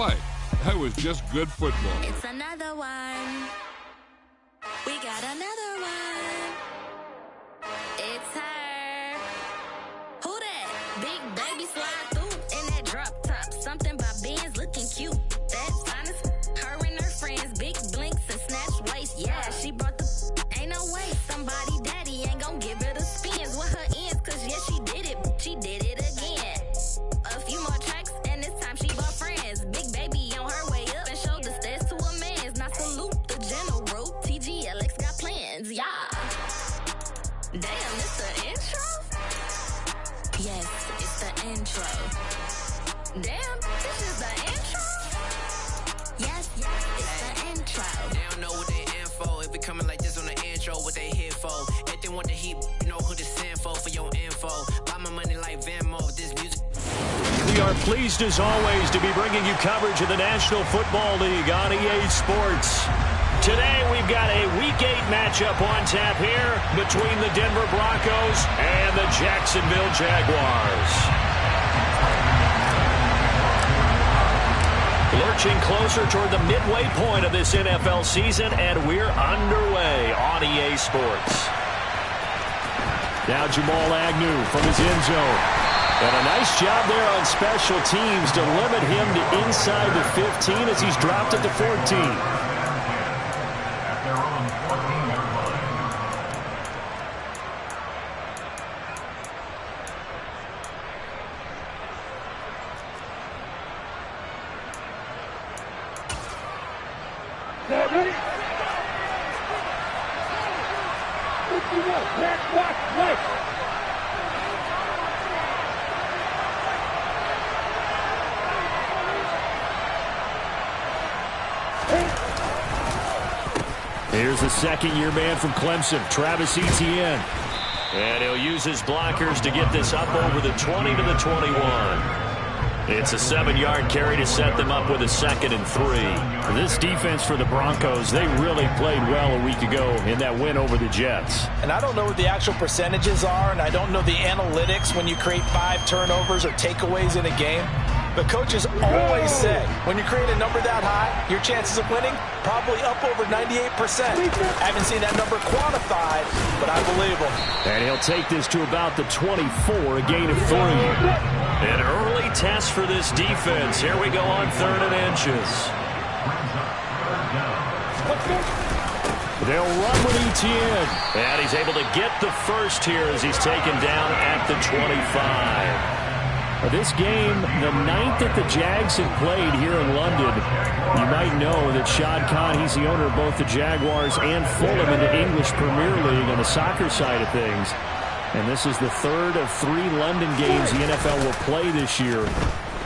play. That was just good football. It's another one. We got another one. It's her. Who that? Big baby slide through in that drop top. Something by Benz looking cute. That's honest. Her and her friends, big blinks and snatch waist. Yeah, she brought the. Ain't no way somebody daddy ain't gon' give her the spins with her ends. Cause yeah, she did it. She did it again. A few more tracks and this time she bought friends. Big baby on her way up and showed the stairs to a man's. Now salute the general. TGLX got plans, yeah. Damn, it's the intro? Yes, it's the intro. Damn, this is the intro? Yes, it's the intro. They don't know what they in for. If we coming like this on the intro, what they here for? If they want the heat, you know who to send for your info. Buy my money like Venmo, this music. We are pleased as always to be bringing you coverage of the National Football League on EA Sports. Today we've got a Week 8 matchup on tap here between the Denver Broncos and the Jacksonville Jaguars. Lurching closer toward the midway point of this NFL season, and we're underway on EA Sports. Now Jamal Agnew from his end zone. And a nice job there on special teams to limit him to inside the 15 as he's dropped it to 14. Here's the second-year man from Clemson, Travis Etienne. And he'll use his blockers to get this up over the 20 to the 21. It's a 7-yard carry to set them up with a 2nd and 3. This defense for the Broncos, they really played well a week ago in that win over the Jets. And I don't know what the actual percentages are, and I don't know the analytics when you create 5 turnovers or takeaways in a game. But coaches always say, when you create a number that high, your chances of winning probably up over 98%. I haven't seen that number quantified, but I believe him. And he'll take this to about the 24, a gain of 3. An early test for this defense. Here we go on 3rd and inches. They'll run with Etienne. And he's able to get the first here as he's taken down at the 25. This game, the 9th that the Jags have played here in London. You might know that Shad Khan, he's the owner of both the Jaguars and Fulham in the English Premier League on the soccer side of things. And this is the 3rd of 3 London games the NFL will play this year.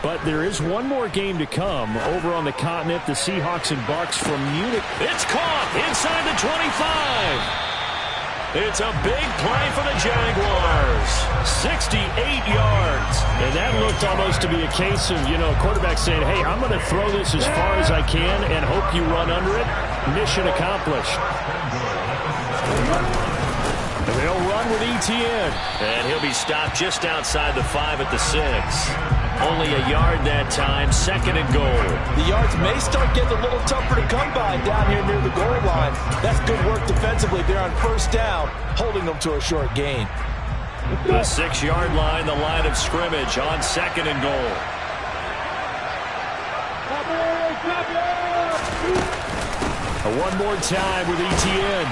But there is one more game to come over on the continent. The Seahawks and Bucks from Munich. It's caught inside the 25. It's a big play for the Jaguars. 68 yards. And that looked almost to be a case of, a quarterback saying, hey, I'm going to throw this as far as I can and hope you run under it. Mission accomplished. And they'll run with Etienne. And he'll be stopped just outside the 5 at the 6. Only a yard that time, 2nd and goal. The yards may start getting a little tougher to come by down here near the goal line. That's good work defensively there on 1st down, holding them to a short gain. The 6-yard line, the line of scrimmage on 2nd and goal. One more time with Etienne.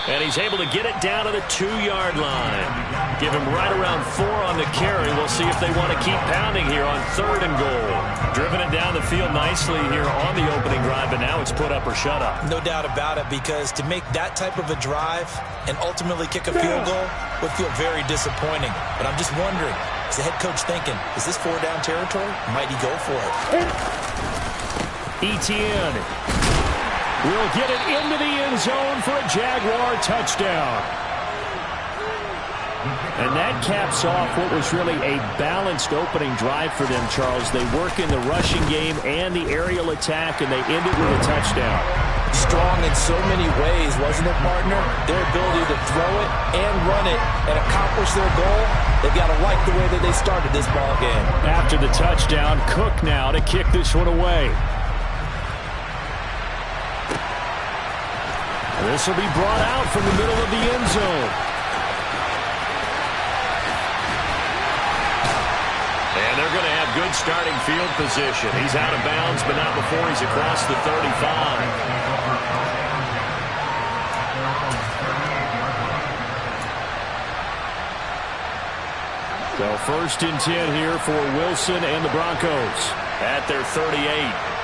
And he's able to get it down to the 2-yard line. Give him right around 4 on the carry. We'll see if they want to keep pounding here on 3rd and goal. Driven it down the field nicely here on the opening drive, but now it's put up or shut up. No doubt about it, because to make that type of a drive and ultimately kick a field goal would feel very disappointing. But I'm just wondering, is the head coach thinking, is this 4-down territory? Might he go for it? Etienne will get it into the end zone for a Jaguar touchdown. And that caps off what was really a balanced opening drive for them, Charles. They work in the rushing game and the aerial attack, and they end it with a touchdown. Strong in so many ways, wasn't it, partner? Their ability to throw it and run it and accomplish their goal They've got to like the way that they started this ball game. After the touchdown, Cook now to kick this one away. This will be brought out from the middle of the end zone. And they're going to have good starting field position. He's out of bounds, but not before he's across the 35. So 1st and 10 here for Wilson and the Broncos at their 38.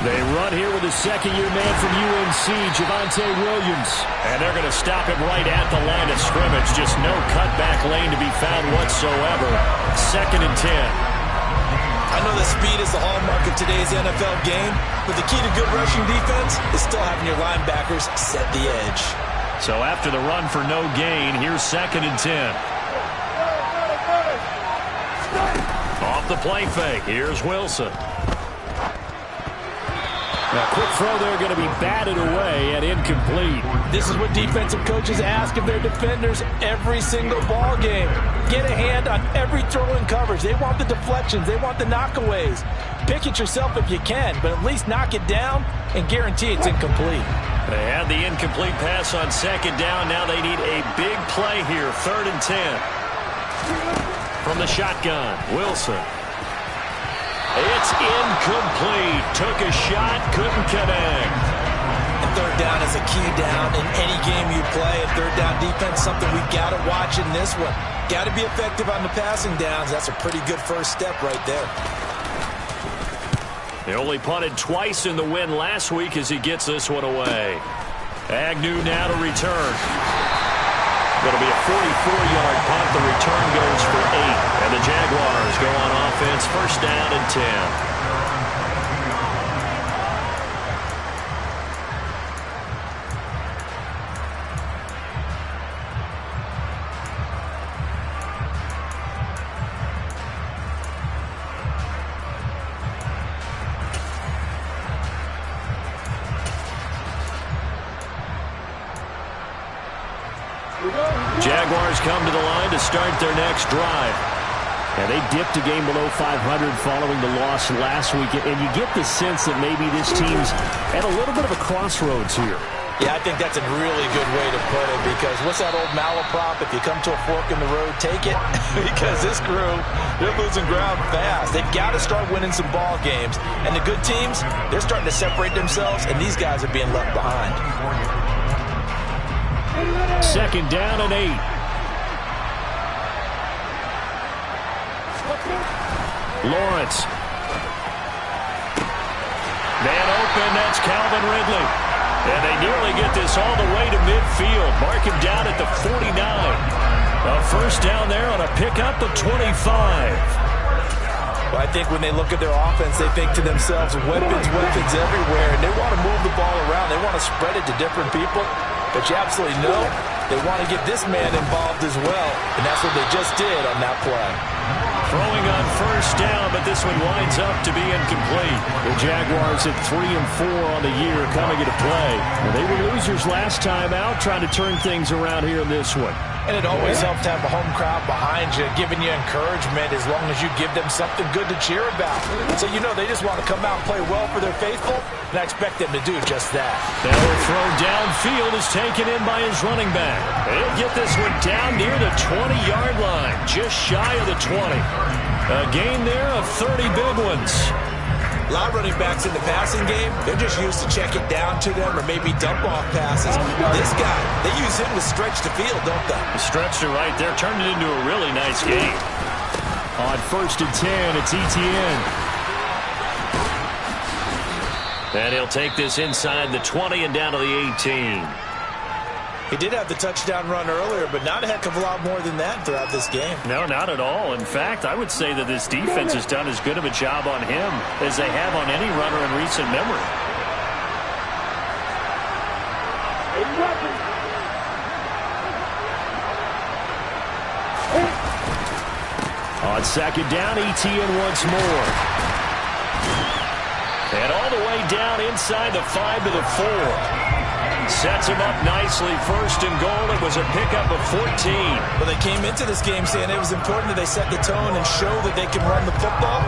They run here with a second-year man from UNC, Javonte Williams. And they're going to stop him right at the line of scrimmage. Just no cutback lane to be found whatsoever. 2nd and 10. I know that speed is the hallmark of today's NFL game, but the key to good rushing defense is still having your linebackers set the edge. So after the run for no gain, here's 2nd and 10. Off the play fake, here's Wilson. Now, quick throw there going to be batted away and incomplete. This is what defensive coaches ask of their defenders every single ball game. Get a hand on every throw in coverage. They want the deflections. They want the knockaways. Pick it yourself if you can, but at least knock it down and guarantee it's incomplete. They had the incomplete pass on 2nd down. Now they need a big play here. 3rd and 10. From the shotgun, Wilson. It's incomplete. Took a shot, couldn't connect. And 3rd down is a key down in any game you play. And 3rd down defense, something we've got to watch in this one. Got to be effective on the passing downs. That's a pretty good first step right there. They only punted twice in the win last week as he gets this one away. Agnew now to return. It'll be a 44-yard punt. The return goes for 8. And the Jaguars go on offense, 1st down and 10. Jaguars come to the line to start their next drive. And they dipped a game below 500 following the loss last week. And you get the sense that maybe this team's at a little bit of a crossroads here. Yeah, I think that's a really good way to put it, because what's that old malaprop? If you come to a fork in the road, take it. Because this crew, they're losing ground fast. They've got to start winning some ball games. And the good teams, they're starting to separate themselves, and these guys are being left behind. 2nd down and 8. Lawrence. Man open, that's Calvin Ridley. And they nearly get this all the way to midfield. Mark him down at the 49. A 1st down there on a pickup of 25. Well, I think when they look at their offense, they think to themselves, weapons everywhere. And they want to move the ball around. They want to spread it to different people. But you absolutely know they want to get this man involved as well. And that's what they just did on that play. Throwing on 1st down, but this one winds up to be incomplete. The Jaguars at 3-4 on the year coming into play. Well, they were losers last time out, trying to turn things around here in this one. And it always helps to have a home crowd behind you, giving you encouragement as long as you give them something good to cheer about. So you know they just want to come out and play well for their faithful, and I expect them to do just that. That throw downfield is taken in by his running back. They'll get this one down near the 20-yard line, just shy of the 20. A gain there of 30 big ones. A lot of running backs in the passing game, they're just used to check it down to them or maybe dump off passes. This guy, they use him to stretch the field, don't they? Stretched it right there, turned it into a really nice game. On 1st and 10, it's Etienne. And he'll take this inside the 20 and down to the 18. He did have the touchdown run earlier, but not a heck of a lot more than that throughout this game. No, not at all. In fact, I would say that this defense has done as good of a job on him as they have on any runner in recent memory. On 2nd down, Etienne once more. And all the way down inside the 5 to the 4. Sets him up nicely. First and goal. It was a pickup of 14. Well, they came into this game saying it was important that they set the tone and show that they can run the football.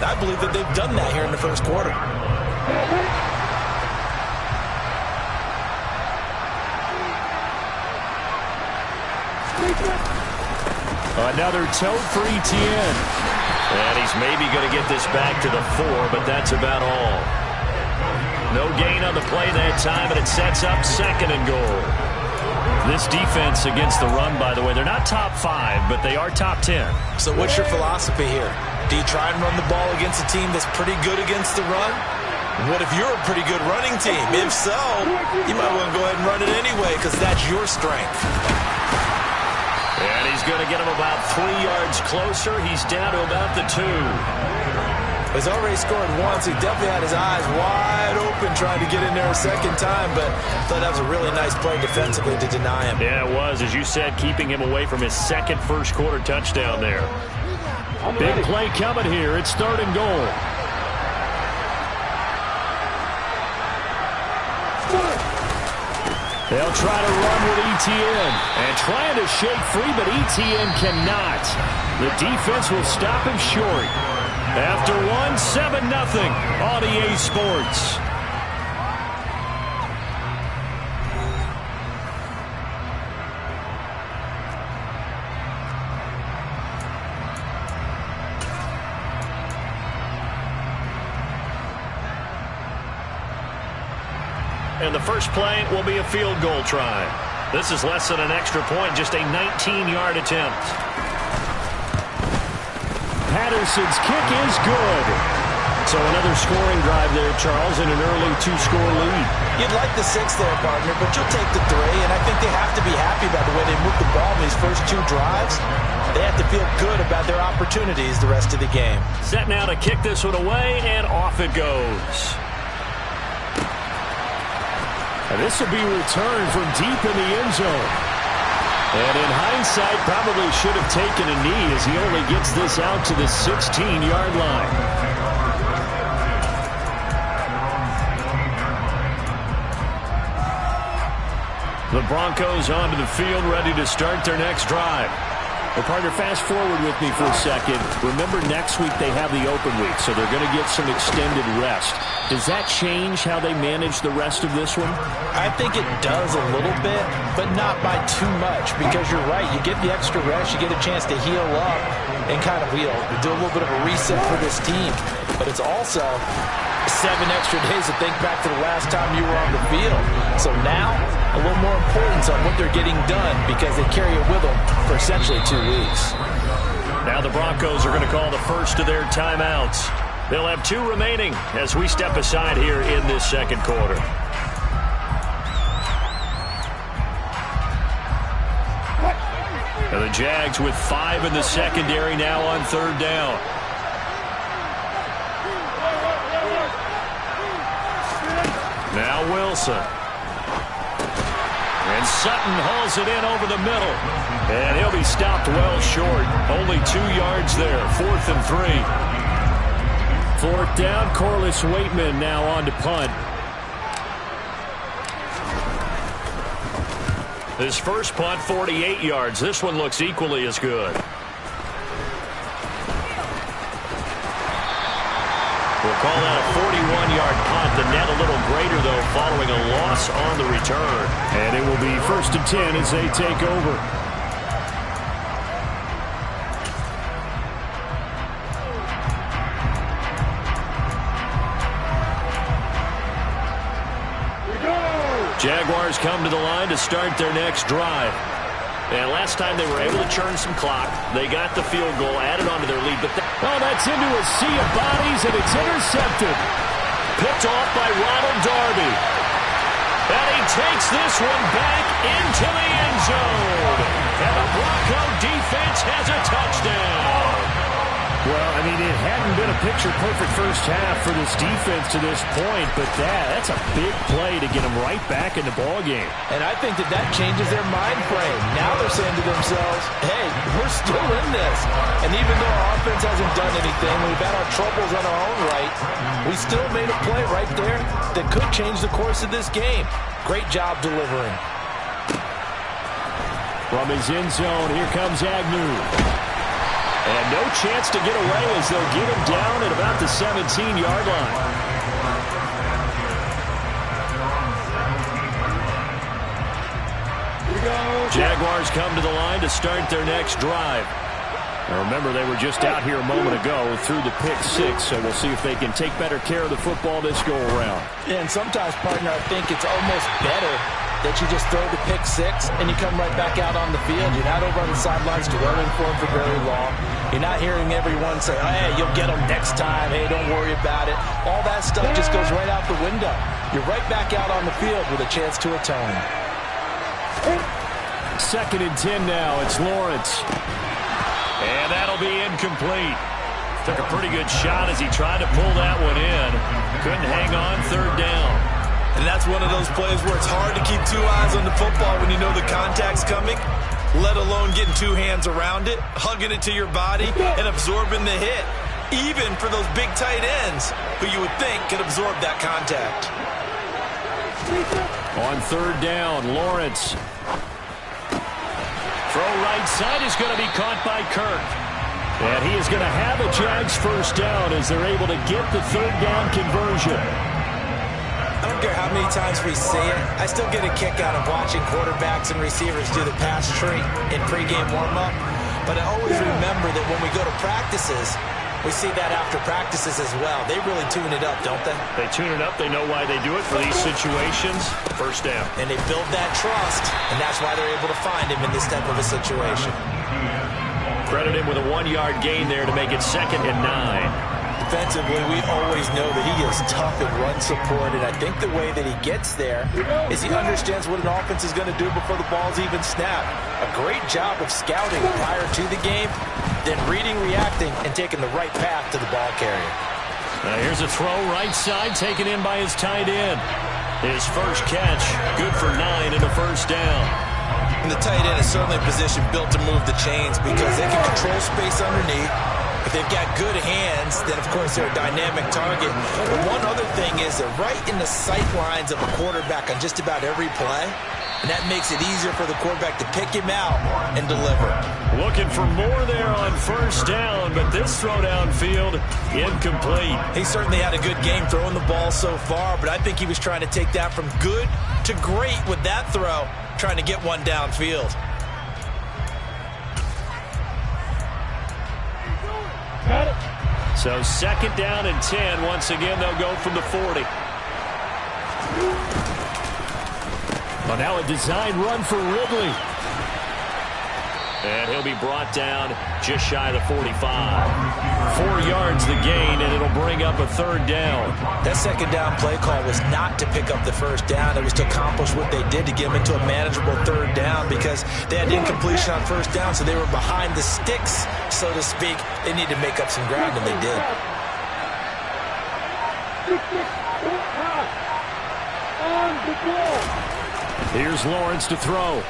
I believe that they've done that here in the first quarter. Another tote for Etienne. And he's maybe going to get this back to the 4, but that's about all. No gain on the play that time, and it sets up second and goal. This defense against the run, by the way, they're not top 5, but they are top 10. So what's your philosophy here? Do you try and run the ball against a team that's pretty good against the run? What if you're a pretty good running team? If so, you might want to go ahead and run it anyway because that's your strength. And he's going to get him about 3 yards closer. He's down to about the 2. He's already scored once. He definitely had his eyes wide open trying to get in there a second time, but I thought that was a really nice play defensively to deny him. Yeah, it was, as you said, keeping him away from his second first-quarter touchdown there. Big play coming here. It's 3rd and goal. They'll try to run with Etienne. And trying to shake free, but Etienne cannot. The defense will stop him short. After 7-0 on EA Sports. And the first play will be a field goal try. This is less than an extra point, just a 19-yard attempt. Patterson's kick is good. So another scoring drive there, Charles, and an early 2-score lead. You'd like the 6 there, partner, but you'll take the 3, and I think they have to be happy about the way they moved the ball in these first 2 drives. They have to feel good about their opportunities the rest of the game. Set now to kick this one away, and off it goes. And this will be returned from deep in the end zone. And in hindsight, probably should have taken a knee as he only gets this out to the 16-yard line. The Broncos onto the field, ready to start their next drive. Well, partner, fast forward with me for a second. Remember, next week they have the open week, so they're going to get some extended rest. Does that change how they manage the rest of this one? I think it does a little bit, but not by too much, because you're right. You get the extra rest, you get a chance to heal up and kind of do a little bit of a reset for this team. But it's also 7 extra days to think back to the last time you were on the field. So now, a little more importance on what they're getting done because they carry it with them for essentially 2 weeks. Now the Broncos are going to call the first of their timeouts. They'll have 2 remaining as we step aside here in this second quarter. And the Jags with 5 in the secondary now on 3rd down. Now Wilson. And Sutton hauls it in over the middle. And he'll be stopped well short. Only 2 yards there. 4th and 3. 4th down. Corliss Waitman now on to punt. His first punt, 48 yards. This one looks equally as good. We'll call that a 41-yard punt. The net a little greater, though, following a loss on the return. And it will be 1st and 10 as they take over. Jaguars come to the line to start their next drive. And last time they were able to churn some clock. They got the field goal, added onto their lead. But that's into a sea of bodies, and it's intercepted. Picked off by Ronald Darby. And he takes this one back into the end zone. And the Bronco defense has a touchdown. Well, I mean, it hadn't been a picture-perfect first half for this defense to this point, but that's a big play to get them right back in the ballgame. And I think that changes their mind frame. Now they're saying to themselves, hey, we're still in this. And even though our offense hasn't done anything, we've had our troubles on our own right, we still made a play right there that could change the course of this game. Great job delivering. From his end zone, here comes Agnew. And no chance to get away as they'll get him down at about the 17-yard line. Jaguars come to the line to start their next drive. Now remember, they were just out here a moment ago through the pick six, so we'll see if they can take better care of the football this go-around. Yeah, and sometimes, partner, I think it's almost better that you just throw the pick six and you come right back out on the field. You're not over on the sidelines dwelling for him for very long. You're not hearing everyone say, oh, hey, you'll get him next time. Hey, don't worry about it. All that stuff just goes right out the window. You're right back out on the field with a chance to atone. 2nd and 10 now. It's Lawrence. And that'll be incomplete. Took a pretty good shot as he tried to pull that one in. Couldn't hang on, 3rd down. And that's one of those plays where it's hard to keep 2 eyes on the football when you know the contact's coming, let alone getting 2 hands around it, hugging it to your body, and absorbing the hit, even for those big tight ends who you would think could absorb that contact. On 3rd down, Lawrence. Throw right side is going to be caught by Kirk. And he is going to have a Jags 1st down as they're able to get the 3rd down conversion. I don't care how many times we see it. I still get a kick out of watching quarterbacks and receivers do the pass tree in pregame warm-up. But I always remember that when we go to practices, we see that after practices as well. They really tune it up, don't they? They tune it up. They know why they do it for these situations. 1st down. And they build that trust, and that's why they're able to find him in this type of a situation. Credit him with a 1-yard gain there to make it 2nd and 9. Defensively, we always know that he is tough in run support, and I think the way that he gets there is he understands what an offense is going to do before the ball's even snapped. A great job of scouting prior to the game, then reading, reacting, and taking the right path to the ball carrier. Here's a throw right side taken in by his tight end. His first catch, good for 9 and a 1st down. And the tight end is certainly a position built to move the chains because they can control space underneath. If they've got good hands, then, of course, they're a dynamic target. But one other thing is they're right in the sight lines of a quarterback on just about every play, and that makes it easier for the quarterback to pick him out and deliver. Looking for more there on 1st down, but this throw downfield, incomplete. He certainly had a good game throwing the ball so far, but I think he was trying to take that from good to great with that throw, trying to get one downfield. So 2nd down and 10. Once again, they'll go from the 40. Well, now a design run for Ridley. And he'll be brought down just shy of the 45. 4 yards the gain, and it'll bring up a 3rd down. That 2nd down play call was not to pick up the 1st down. It was to accomplish what they did to get them into a manageable 3rd down because they had incompletion on 1st down, so they were behind the sticks, so to speak. They needed to make up some ground, and they did. Here's Lawrence to throw.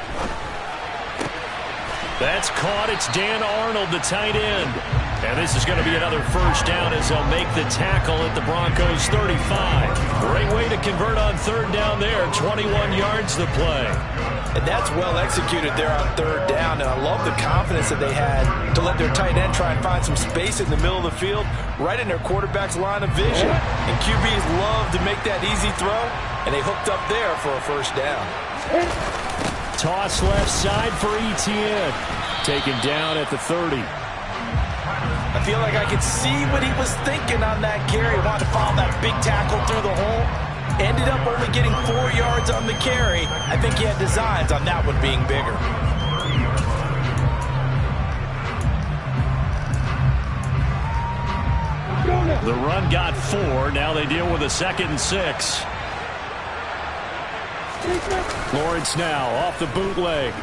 That's caught. It's Dan Arnold, the tight end. And this is going to be another 1st down as they'll make the tackle at the Broncos 35. Great way to convert on 3rd down there. 21 yards to play. And that's well executed there on 3rd down. And I love the confidence that they had to let their tight end try and find some space in the middle of the field, right in their quarterback's line of vision. And QBs love to make that easy throw, and they hooked up there for a 1st down. Toss left side for Etienne. Taken down at the 30. I feel like I could see what he was thinking on that carry. Wanted to follow that big tackle through the hole. Ended up only getting 4 yards on the carry. I think he had designs on that one being bigger. The run got 4. Now they deal with a 2nd and 6. Lawrence now off the bootleg.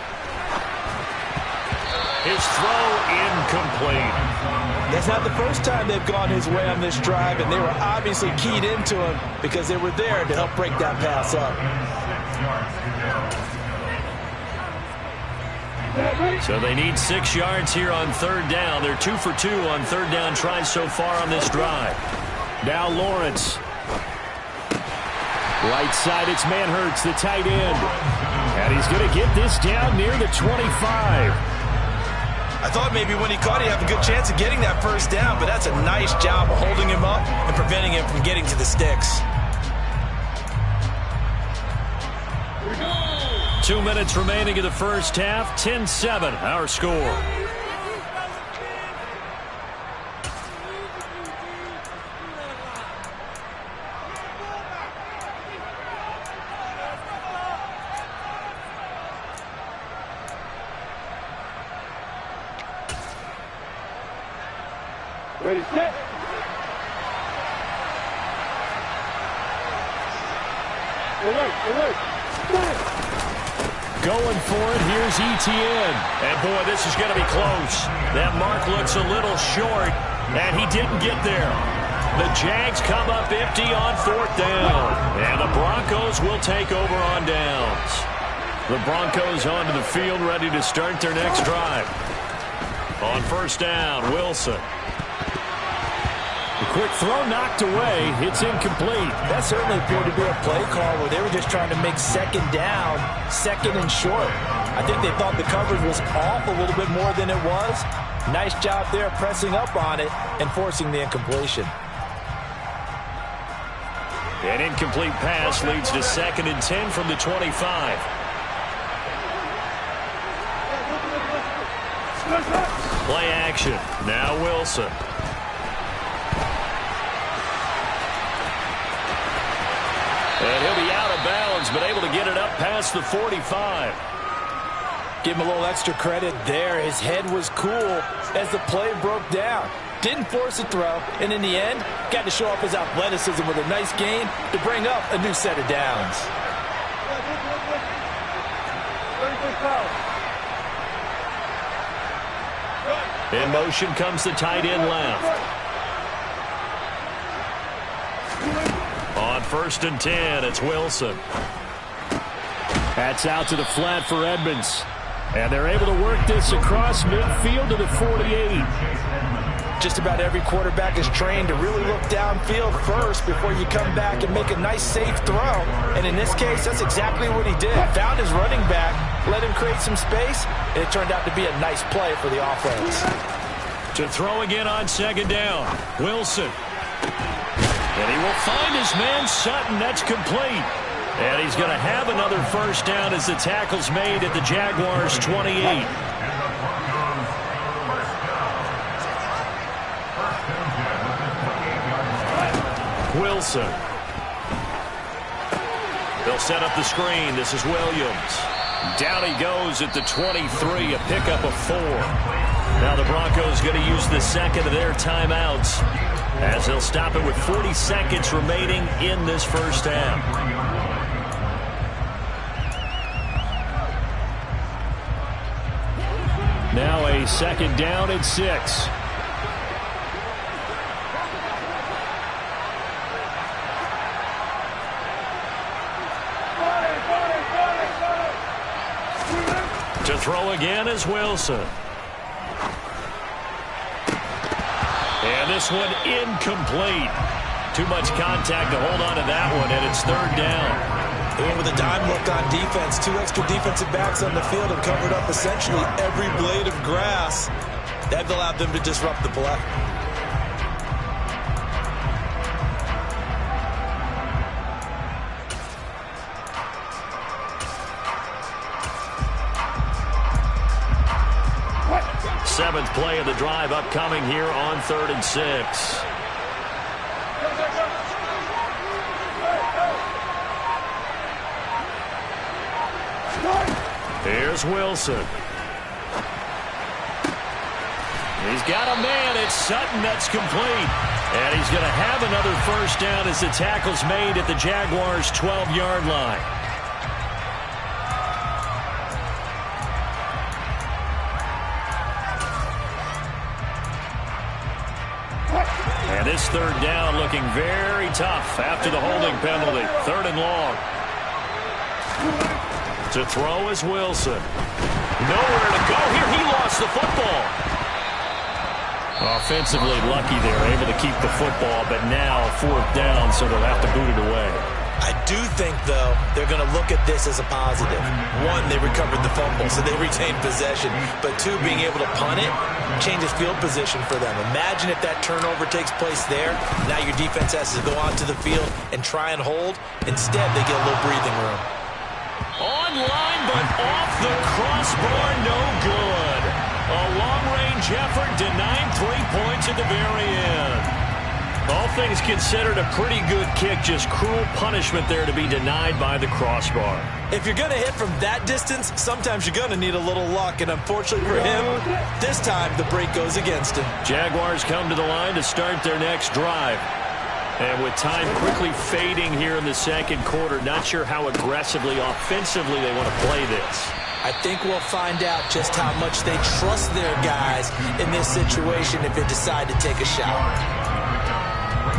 His throw incomplete. That's not the first time they've gone his way on this drive, and they were obviously keyed into him because they were there to help break that pass up. So they need 6 yards here on third down. They're 2 for 2 on third down tries so far on this drive. Now Lawrence. Right side, it's Manhertz, the tight end. And he's going to get this down near the 25. I thought maybe when he caught it, he'd have a good chance of getting that first down, but that's a nice job of holding him up and preventing him from getting to the sticks. 2 minutes remaining in the first half. 10-7, our score. Ready, set. Alert. Going for it, here's Etienne. And boy, this is going to be close. That mark looks a little short, and he didn't get there. The Jags come up empty on fourth down, and the Broncos will take over on downs. The Broncos onto the field, ready to start their next drive. On first down, Wilson. A quick throw knocked away. It's incomplete. That certainly appeared to be a play call where they were just trying to make second down, second and short. I think they thought the coverage was off a little bit more than it was. Nice job there pressing up on it and forcing the incompletion. An incomplete pass leads to 2nd and 10 from the 25. Play action. Now Wilson. And he'll be out of bounds, but able to get it up past the 45. Give him a little extra credit there. His head was cool as the play broke down. Didn't force a throw, and in the end, got to show off his athleticism with a nice gain to bring up a new set of downs. In motion comes the tight end left. On 1st and 10, it's Wilson. That's out to the flat for Edmonds. And they're able to work this across midfield to the 48. Just about every quarterback is trained to really look downfield first before you come back and make a nice, safe throw. And in this case, that's exactly what he did. Found his running back, let him create some space, and it turned out to be a nice play for the offense. To throw again on 2nd down, Wilson. And he will find his man Sutton. That's complete. And he's going to have another first down as the tackle's made at the Jaguars' 28. Wilson. They'll set up the screen. This is Williams. Down he goes at the 23, a pickup of 4. Now the Broncos going to use the second of their timeouts as they'll stop it with 40 seconds remaining in this first half. Now a 2nd down and 6. To throw again is Wilson. And this one incomplete. Too much contact to hold on to that one, and it's 3rd down. And with a dime look on defense, 2 extra defensive backs on the field and covered up essentially every blade of grass. That allowed them to disrupt the play. Seventh play of the drive upcoming here on 3rd and 6. Here's Wilson. He's got a man. It's Sutton. That's complete. And he's going to have another first down as the tackle's made at the Jaguars' 12-yard line. And this 3rd down looking very tough after the holding penalty. 3rd and long. To throw is Wilson. Nowhere to the football. Offensively lucky they're able to keep the football, but now 4th down, so they'll have to boot it away. I do think, though, they're going to look at this as a positive. 1, they recovered the fumble, so they retained possession. But 2, being able to punt it changes field position for them. Imagine if that turnover takes place there. Now your defense has to go onto the field and try and hold. Instead, they get a little breathing room. Online, but off the crossbar, no good. A long-range effort denied 3 points at the very end. All things considered, a pretty good kick, just cruel punishment there to be denied by the crossbar. If you're going to hit from that distance, sometimes you're going to need a little luck, and unfortunately for him, this time the break goes against him. Jaguars come to the line to start their next drive. And with time quickly fading here in the second quarter, not sure how aggressively, offensively they want to play this. I think we'll find out just how much they trust their guys in this situation if they decide to take a shot.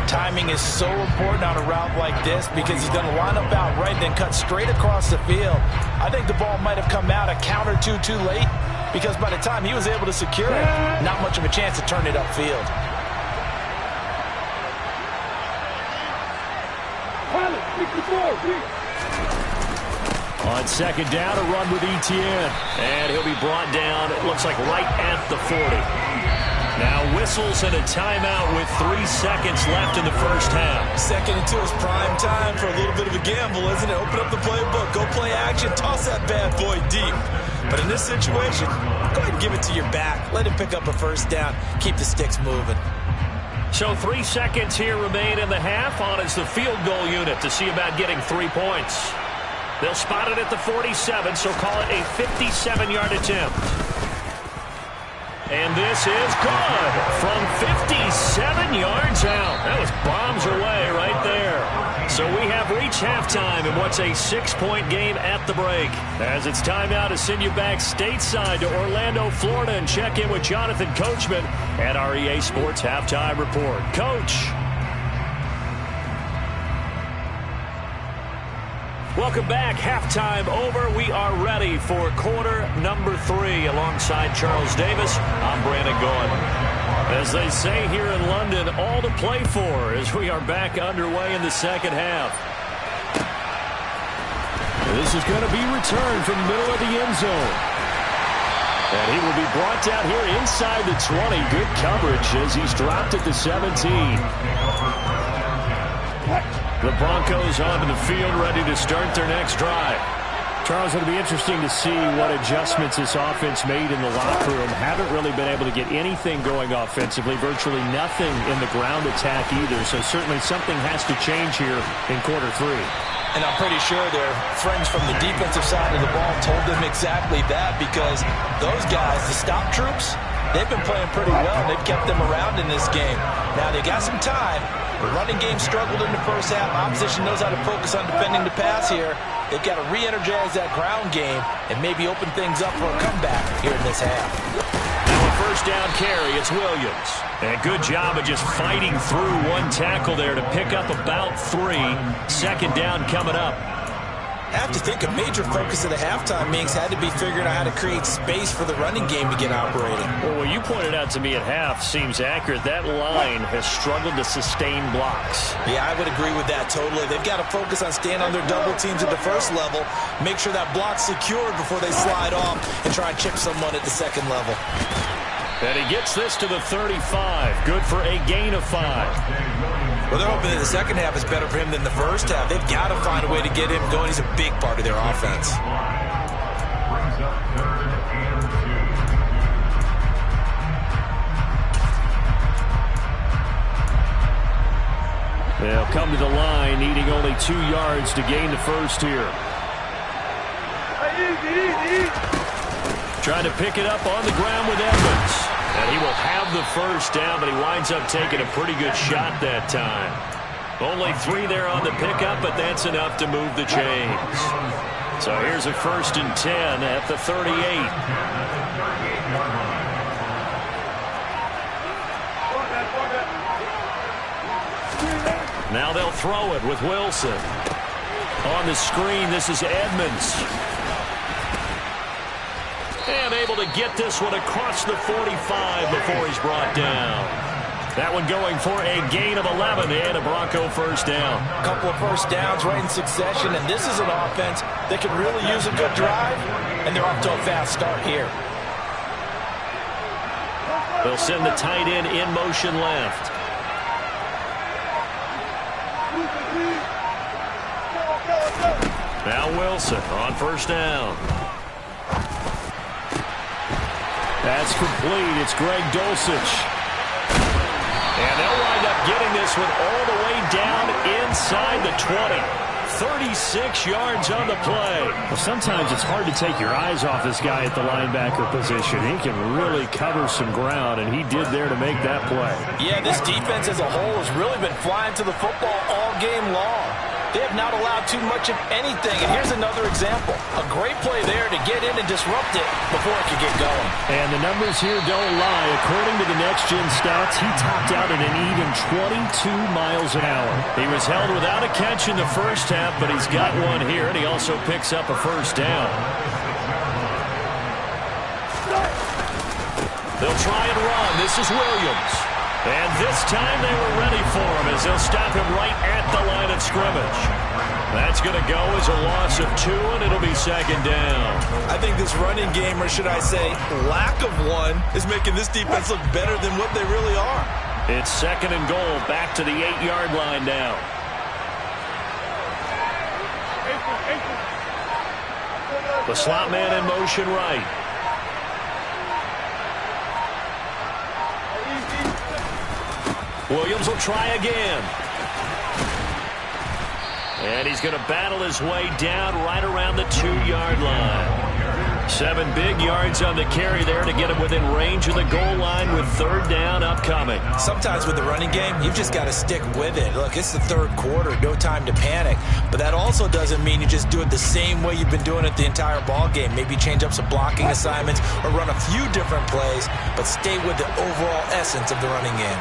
Timing is so important on a route like this because he's going to line up out right and then cut straight across the field. I think the ball might have come out a count or two too late because by the time he was able to secure it, not much of a chance to turn it upfield. On second down, a run with Etienne. And he'll be brought down, it looks like right at the 40. Now whistles and a timeout with 3 seconds left in the first half. 2nd and 2 is prime time for a little bit of a gamble, isn't it? Open up the playbook, go play action, toss that bad boy deep. But in this situation, go ahead and give it to your back. Let him pick up a first down. Keep the sticks moving. So 3 seconds here remain in the half. On is the field goal unit to see about getting 3 points. They'll spot it at the 47, so call it a 57-yard attempt. And this is good from 57 yards out. That was bombs away right there. So we have reached halftime in what's a 6-point game at the break. As it's time now to send you back stateside to Orlando, Florida, and check in with Jonathan Coachman at our EA Sports Halftime Report. Coach. Welcome back. Halftime over. We are ready for quarter number 3 alongside Charles Davis. I'm Brandon Gaudin. As they say here in London, all to play for as we are back underway in the second half. This is going to be returned from the middle of the end zone. And he will be brought down here inside the 20. Good coverage as he's dropped at the 17. The Broncos onto the field, ready to start their next drive. Charles, it'll be interesting to see what adjustments this offense made in the locker room. Haven't really been able to get anything going offensively, virtually nothing in the ground attack either. So certainly something has to change here in quarter 3. And I'm pretty sure their friends from the defensive side of the ball told them exactly that because those guys, the stop troops, they've been playing pretty well. They've kept them around in this game. Now they got some time. The running game struggled in the first half. Opposition knows how to focus on defending the pass here. They've got to re-energize that ground game and maybe open things up for a comeback here in this half. Now a first down carry, it's Williams. And a good job of just fighting through one tackle there to pick up about 3. Second down coming up. I have to think a major focus of the halftime Minks had to be figuring out how to create space for the running game to get operating. Well, what you pointed out to me at half seems accurate. That line has struggled to sustain blocks. Yeah, I would agree with that totally. They've got to focus on staying on their double teams at the first level, make sure that block's secured before they slide off and try and chip someone at the second level. And he gets this to the 35. Good for a gain of 5. Well, they're hoping that the second half is better for him than the first half. They've got to find a way to get him going. He's a big part of their offense. They'll come to the line, needing only 2 yards to gain the first here. Trying to pick it up on the ground with Edmonds. And he will have the first down, but he winds up taking a pretty good shot that time. Only 3 there on the pickup, but that's enough to move the chains. So here's a 1st and 10 at the 38. Now they'll throw it with Wilson. On the screen, this is Edmonds. And able to get this one across the 45 before he's brought down. That one going for a gain of 11 and a Bronco first down. A couple of first downs right in succession, and this is an offense that could really use a good drive, and they're off to a fast start here. They'll send the tight end in motion left. Now Wilson on first down. That's complete. It's Greg Dulcich. And they'll wind up getting this one all the way down inside the 20. 36 yards on the play. Well, sometimes it's hard to take your eyes off this guy at the linebacker position. He can really cover some ground, and he did there to make that play. Yeah, this defense as a whole has really been flying to the football all game long. They have not allowed too much of anything, and here's another example. A great play there to get in and disrupt it before it could get going. And the numbers here don't lie. According to the next-gen stats, he topped out at an even 22 miles an hour. He was held without a catch in the first half, but he's got one here, and he also picks up a first down. They'll try and run. This is Williams. And this time they were ready for him as they'll stop him right at the line of scrimmage. That's going to go as a loss of 2, and it'll be second down. I think this running game, or should I say lack of one, is making this defense look better than what they really are. It's second and goal, back to the 8-yard line now. The slot man in motion right. Williams will try again. And he's going to battle his way down right around the 2-yard line. 7 big yards on the carry there to get him within range of the goal line with third down upcoming. Sometimes with the running game, you've just got to stick with it. Look, it's the third quarter, no time to panic. But that also doesn't mean you just do it the same way you've been doing it the entire ball game. Maybe change up some blocking assignments or run a few different plays, but stay with the overall essence of the running game.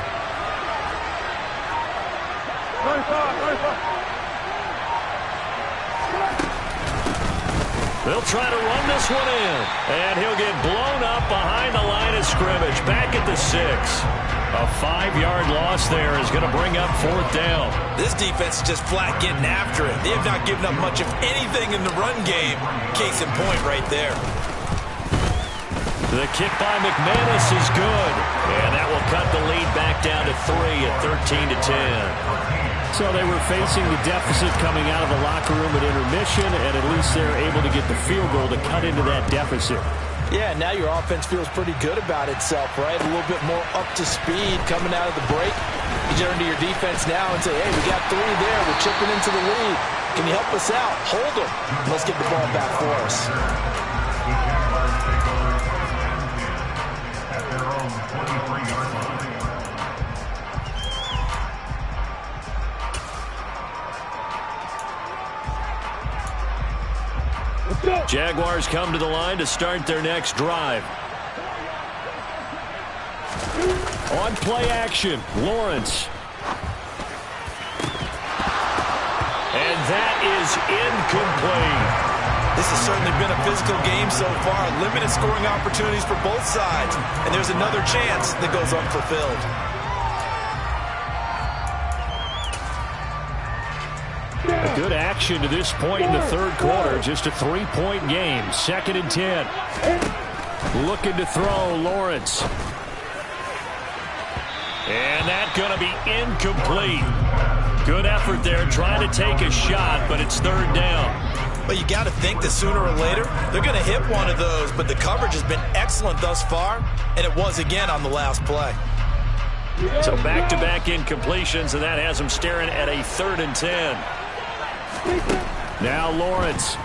They'll try to run this one in, and he'll get blown up behind the line of scrimmage, back at the 6. A 5-yard loss there is going to bring up fourth down. This defense is just flat getting after it. They have not given up much of anything in the run game. Case in point right there. The kick by McManus is good, and that will cut the lead back down to 3 at 13-10. So they were facing the deficit coming out of the locker room at intermission, and at least they're able to get the field goal to cut into that deficit. Yeah, now your offense feels pretty good about itself, right? A little bit more up to speed coming out of the break. You turn to your defense now and say, hey, we got 3 there. We're chipping into the lead. Can you help us out? Hold them. Let's get the ball back for us. Jaguars come to the line to start their next drive. On play action, Lawrence. And that is incomplete. This has certainly been a physical game so far. Limited scoring opportunities for both sides. And there's another chance that goes unfulfilled. A good action to this point in the third quarter. Just a 3-point game. 2nd and 10. Looking to throw, Lawrence. And that's going to be incomplete. Good effort there, trying to take a shot, but it's third down. But you got to think that sooner or later, they're going to hit one of those. But the coverage has been excellent thus far, and it was again on the last play. So back-to-back incompletions, and that has them staring at a 3rd and 10. Now Lawrence.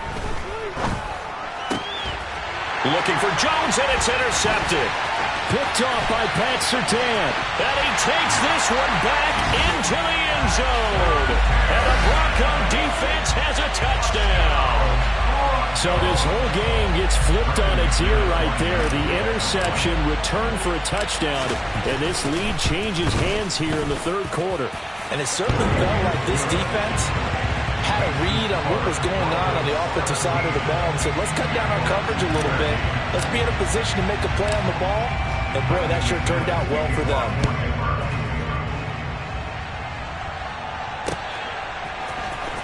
Looking for Jones, and it's intercepted. Picked off by Pat Surtain. And he takes this one back into the end zone. And the Bronco defense has a touchdown. So this whole game gets flipped on its ear right there. The interception, return for a touchdown, and this lead changes hands here in the third quarter. And it certainly felt like this defense had a read on what was going on the offensive side of the ball and said, let's cut down our coverage a little bit. Let's be in a position to make a play on the ball. And, boy, that sure turned out well for them.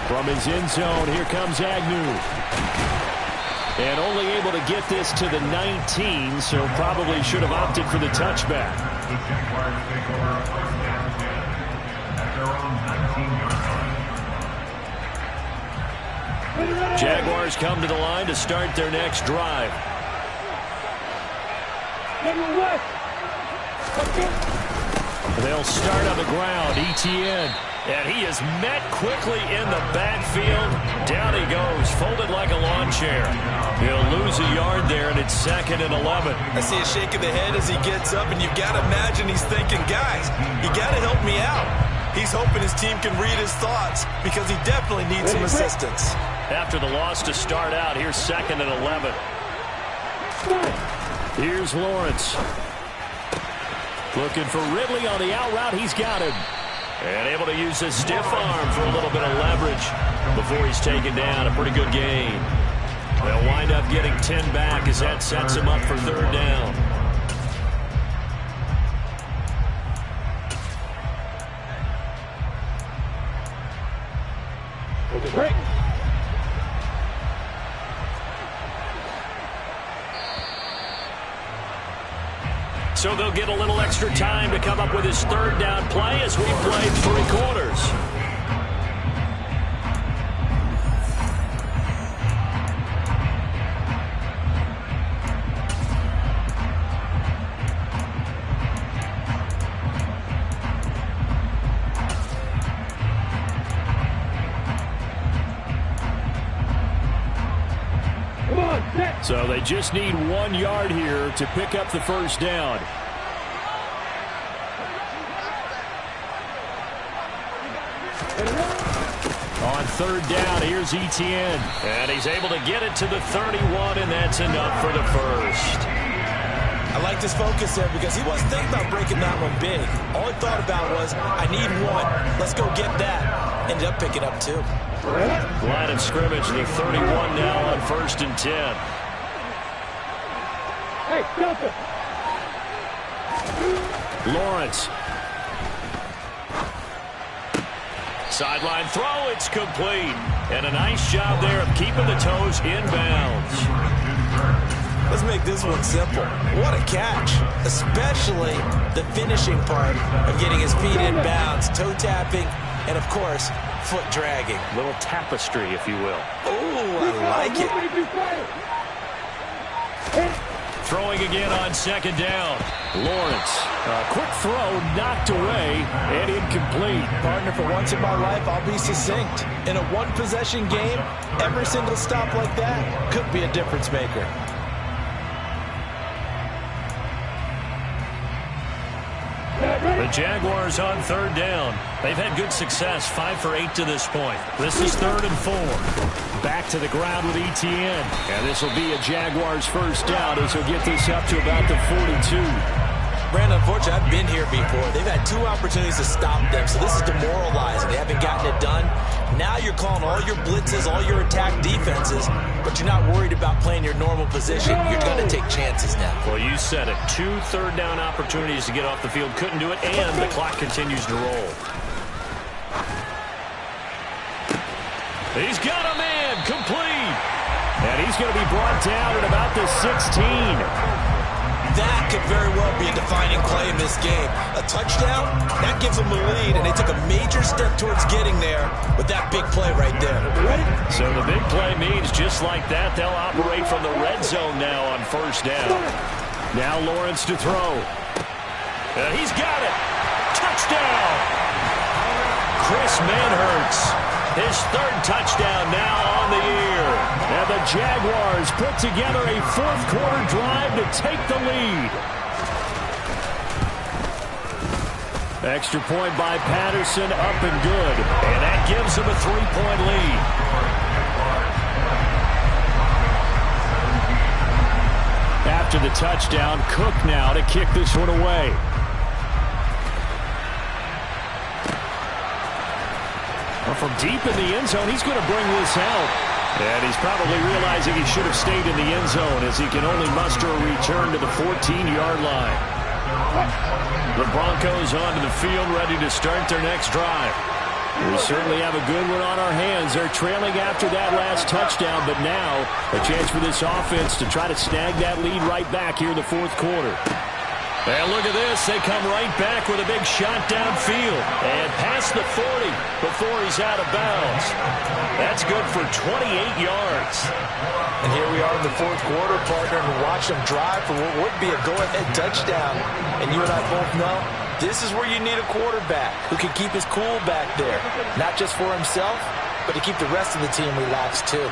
From his end zone, here comes Agnew. And only able to get this to the 19, so probably should have opted for the touchback. The Jaguars take over first down at their own 19-yard line. Jaguars come to the line to start their next drive. They'll start on the ground. Etienne. And he is met quickly in the backfield. Down he goes, folded like a lawn chair. He'll lose a yard there, and it's 2nd and 11. I see a shake of the head as he gets up, and you've got to imagine he's thinking, guys, you got to help me out. He's hoping his team can read his thoughts because he definitely needs some assistance. After the loss to start out, here's 2nd and 11. Here's Lawrence. Looking for Ridley on the out route. He's got him. And able to use his stiff arm for a little bit of leverage before he's taken down. A pretty good gain. They'll wind up getting 10 back as that sets him up for 3rd down. Break. So they'll get a little extra time to come up with his 3rd down play as we played 3 quarters. So they just need 1 yard here to pick up the 1st down. On 3rd down, here's Etienne. And he's able to get it to the 31, and that's enough for the 1st. I liked his focus there because he wasn't thinking about breaking that one big. All he thought about was, I need 1. Let's go get that. Ended up picking up 2. Line of scrimmage, the 31 now on 1st and 10. Hey, Delta. Lawrence. Sideline throw, it's complete. And a nice job there of keeping the toes inbounds. Let's make this one simple. What a catch, especially the finishing part of getting his feet in bounds, toe tapping, and of course, foot dragging. Little tapestry, if you will. Oh, I like it. Throwing again on 2nd down. Lawrence. A quick throw knocked away and incomplete. Partner, for once in my life, I'll be succinct. In a one-possession game, every single stop like that could be a difference maker. The Jaguars on 3rd down. They've had good success, 5 for 8 to this point. This is 3rd and 4. Back to the ground with Etienne. And this will be a Jaguars 1st down as he'll get this up to about the 42. Brandon, unfortunately, I've been here before. They've had 2 opportunities to stop them, so this is demoralizing. They haven't gotten it done. Now you're calling all your blitzes, all your attack defenses, but you're not worried about playing your normal position. You're going to take chances now. Well, you said it. 2 3rd down opportunities to get off the field. Couldn't do it, and the clock continues to roll. He's got a man, complete. And he's going to be brought down at about the 16. That could very well be a defining play in this game. A touchdown, that gives them the lead, and they took a major step towards getting there with that big play right there. So the big play means just like that, they'll operate from the red zone now on 1st down. Now Lawrence to throw. He's got it. Touchdown. Chris Manhertz. His 3rd touchdown now on the year. And the Jaguars put together a 4th quarter drive to take the lead. Extra point by Patterson, up and good. And that gives him a 3-point lead. After the touchdown, Cook now to kick this one away. From deep in the end zone, he's going to bring this out. And he's probably realizing he should have stayed in the end zone as he can only muster a return to the 14-yard line. The Broncos onto the field, ready to start their next drive. We certainly have a good one on our hands. They're trailing after that last touchdown, but now a chance for this offense to try to snag that lead right back here in the fourth quarter. And look at this. They come right back with a big shot downfield. And past the 40 before he's out of bounds. That's good for 28 yards. And here we are in the fourth quarter, partner, and watch them drive for what would be a go-ahead touchdown. And you and I both know this is where you need a quarterback who can keep his cool back there. Not just for himself, but to keep the rest of the team relaxed too.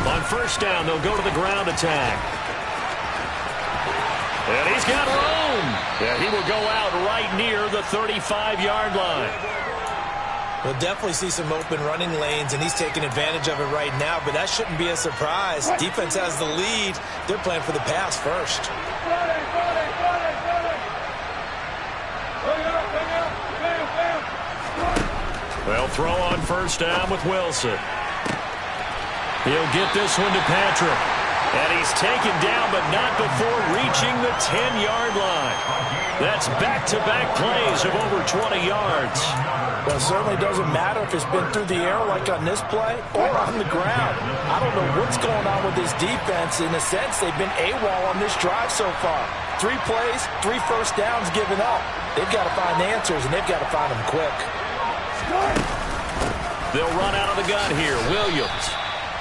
On first down, they'll go to the ground attack. And he's got room. And he will go out right near the 35-yard line. We'll definitely see some open running lanes, and he's taking advantage of it right now, but that shouldn't be a surprise. Defense has the lead. They're playing for the pass first. They'll throw on first down with Wilson. He'll get this one to Patrick. And he's taken down, but not before reaching the 10-yard line. That's back-to-back plays of over 20 yards. Well, it certainly doesn't matter if it's been through the air like on this play or on the ground. I don't know what's going on with this defense. In a sense, they've been AWOL on this drive so far. 3 plays, 3 first downs given up. They've got to find answers, and they've got to find them quick. They'll run out of the gun here. Williams.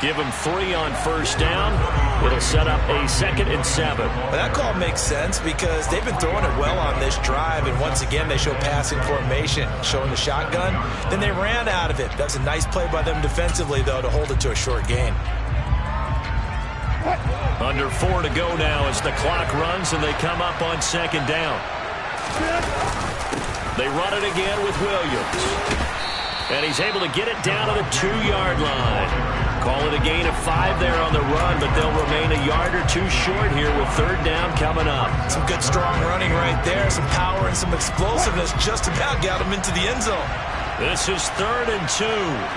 Give him 3 on first down. It'll set up a 2nd and 7. Well, that call makes sense because they've been throwing it well on this drive, and once again they show passing formation, showing the shotgun. Then they ran out of it. That was a nice play by them defensively, though, to hold it to a short gain. Under 4 to go now as the clock runs, and they come up on 2nd down. They run it again with Williams. And he's able to get it down to the 2-yard line. Call it a gain of 5 there on the run, but they'll remain a yard or 2 short here with 3rd down coming up. Some good strong running right there. Some power and some explosiveness just about got him into the end zone. This is 3rd and 2.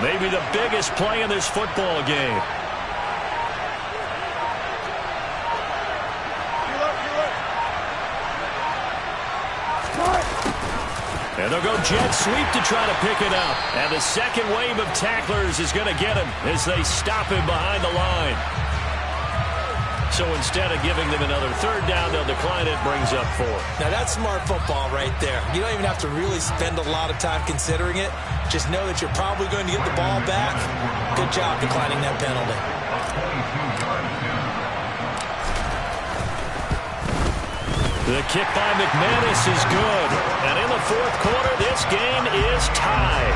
Maybe the biggest play in this football game. And they'll go jet sweep to try to pick it up. And the second wave of tacklers is going to get him as they stop him behind the line. So instead of giving them another 3rd down, they'll decline it, brings up 4. Now that's smart football right there. You don't even have to really spend a lot of time considering it. Just know that you're probably going to get the ball back. Good job declining that penalty. The kick by McManus is good. And in the fourth quarter, this game is tied.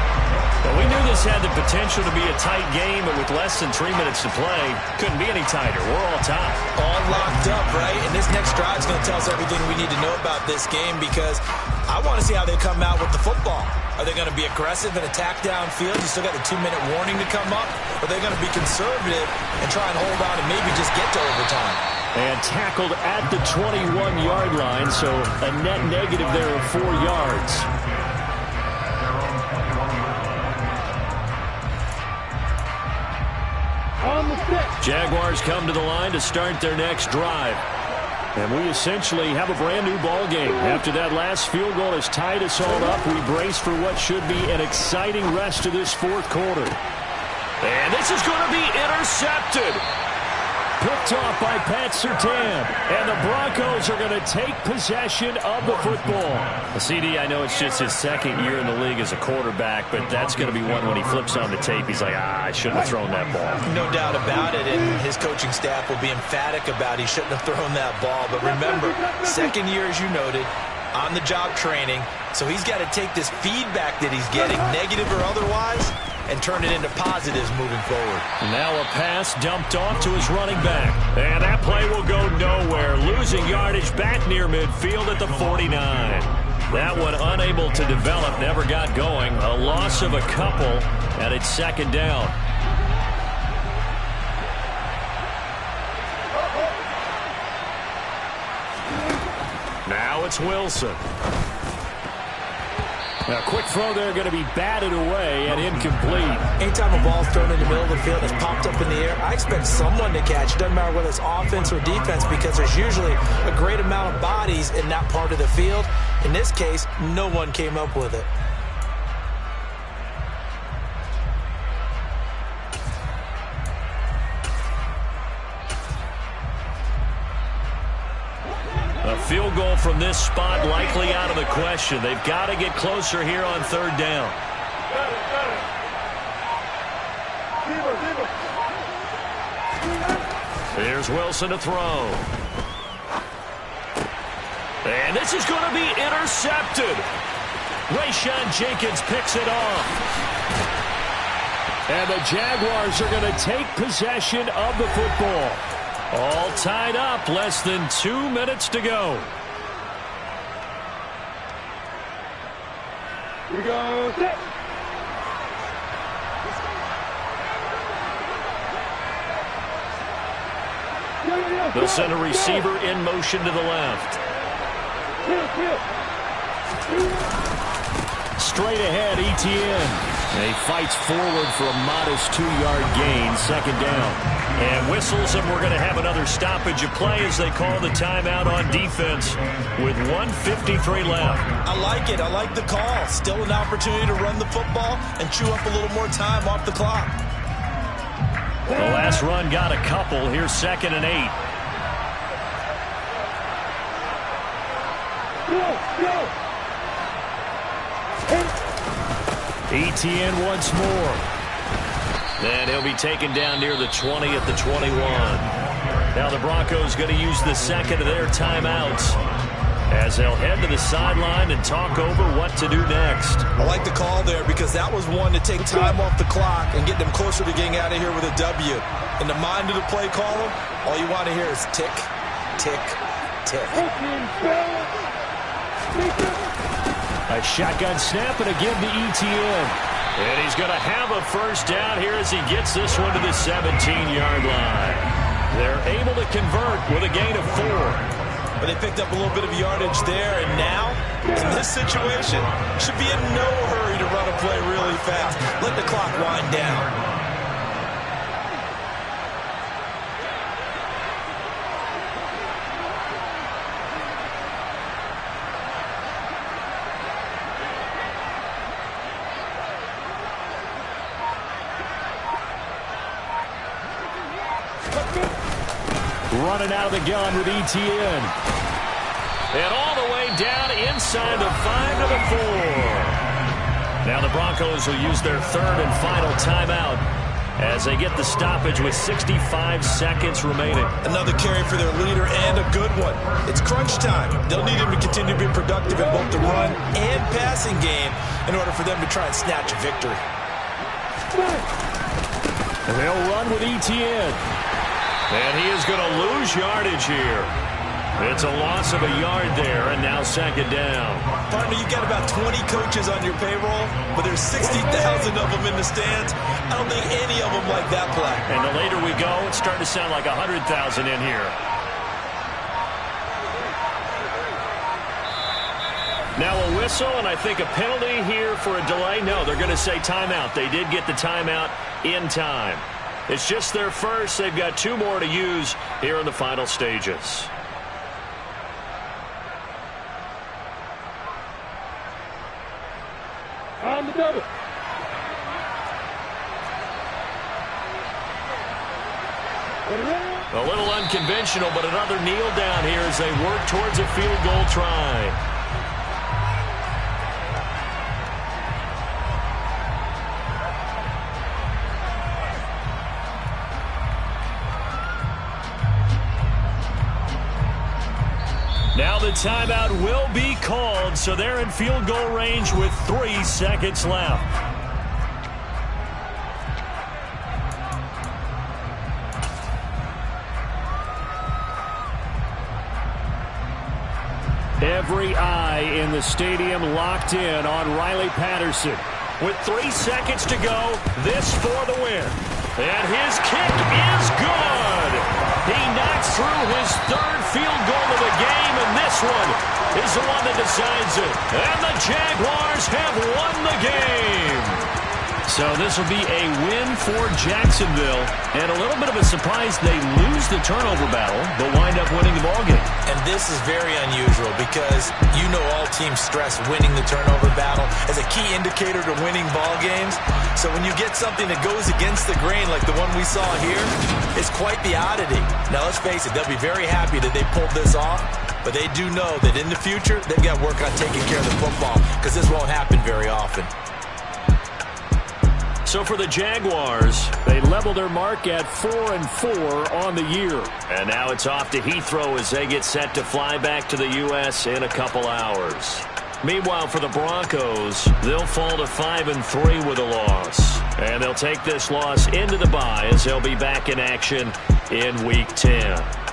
Well, we knew this had the potential to be a tight game, but with less than 3 minutes to play, couldn't be any tighter. We're all tied. All locked up, right? And this next drive is going to tell us everything we need to know about this game because I want to see how they come out with the football. Are they going to be aggressive and attack downfield? You still got the 2-minute warning to come up? Or are they going to be conservative and try and hold on and maybe just get to overtime? And tackled at the 21-yard line, so a net negative there of 4 yards. Jaguars come to the line to start their next drive. And we essentially have a brand-new ball game. After that last field goal has tied us all up, we brace for what should be an exciting rest of this fourth quarter. And this is going to be intercepted. Picked off by Pat Surtain. And the Broncos are going to take possession of the football. CD, I know it's just his 2nd year in the league as a quarterback, but that's going to be one when he flips on the tape. He's like, I shouldn't have thrown that ball. No doubt about it, and his coaching staff will be emphatic about he shouldn't have thrown that ball. But remember, 2nd year, as you noted, on-the-job training. So he's got to take this feedback that he's getting, negative or otherwise, and turn it into positives moving forward. Now a pass dumped off to his running back. And that play will go nowhere. Losing yardage back near midfield at the 49. That one unable to develop, never got going. A loss of a couple, and it's 2nd down. Now it's Wilson. A quick throw there going to be batted away and incomplete. Anytime a ball's thrown in the middle of the field that's popped up in the air, I expect someone to catch. It doesn't matter whether it's offense or defense because there's usually a great amount of bodies in that part of the field. In this case, no one came up with it. A field goal from this spot likely out of the question. They've got to get closer here on third down. Here's Wilson to throw. And this is going to be intercepted. Rayshon Jenkins picks it off. And the Jaguars are going to take possession of the football. All tied up, less than 2 minutes to go. Here we go. Set. They'll send a receiver in motion to the left. Straight ahead, Etienne. He fights forward for a modest 2-yard gain, second down. And whistles, and we're going to have another stoppage of play as they call the timeout on defense with 1:53 left. I like it. I like the call. Still an opportunity to run the football and chew up a little more time off the clock. The last run got a couple. Here's 2nd and 8. Etienne once more. And he'll be taken down near the 20 at the 21. Now the Broncos going to use the second of their timeouts as they'll head to the sideline and talk over what to do next. I like the call there because that was one to take time off the clock and get them closer to getting out of here with a W. In the mind of the play caller, all you want to hear is tick, tick, tick. A shotgun snap and a give to Etienne. And he's going to have a first down here as he gets this one to the 17-yard line. They're able to convert with a gain of 4. But they picked up a little bit of yardage there, and now, in this situation, should be in no hurry to run a play really fast. Let the clock wind down. Running out of the gun with Etienne. And all the way down inside the 5 to the 4. Now the Broncos will use their third and final timeout as they get the stoppage with 65 seconds remaining. Another carry for their leader and a good one. It's crunch time. They'll need him to continue to be productive in both the run and passing game in order for them to try and snatch a victory. And they'll run with Etienne. And he is going to lose yardage here. It's a loss of a yard there, and now second down. Partner, you've got about 20 coaches on your payroll, but there's 60,000 of them in the stands. I don't think any of them like that play. And the later we go, it's starting to sound like 100,000 in here. Now a whistle, and I think a penalty here for a delay. No, they're going to say timeout. They did get the timeout in time. It's just their first. They've got 2 more to use here in the final stages. On the double. A little unconventional, but another kneel down here as they work towards a field goal try. Now the timeout will be called, so they're in field goal range with 3 seconds left. Every eye in the stadium locked in on Riley Patterson. With 3 seconds to go, this for the win. And his kick is good. He knocks through his third field goal of the game, and this one is the one that decides it. And the Jaguars have won the game. So this will be a win for Jacksonville. And a little bit of a surprise, they lose the turnover battle, but wind up winning the ballgame. And this is very unusual because you know all teams stress winning the turnover battle as a key indicator to winning ball games. So when you get something that goes against the grain like the one we saw here, it's quite the oddity. Now let's face it, they'll be very happy that they pulled this off, but they do know that in the future, they've got to work on taking care of the football because this won't happen very often. So for the Jaguars, they level their mark at 4-4 on the year. And now it's off to Heathrow as they get set to fly back to the U.S. in a couple hours. Meanwhile, for the Broncos, they'll fall to 5-3 with a loss. And they'll take this loss into the bye as they'll be back in action in Week 10.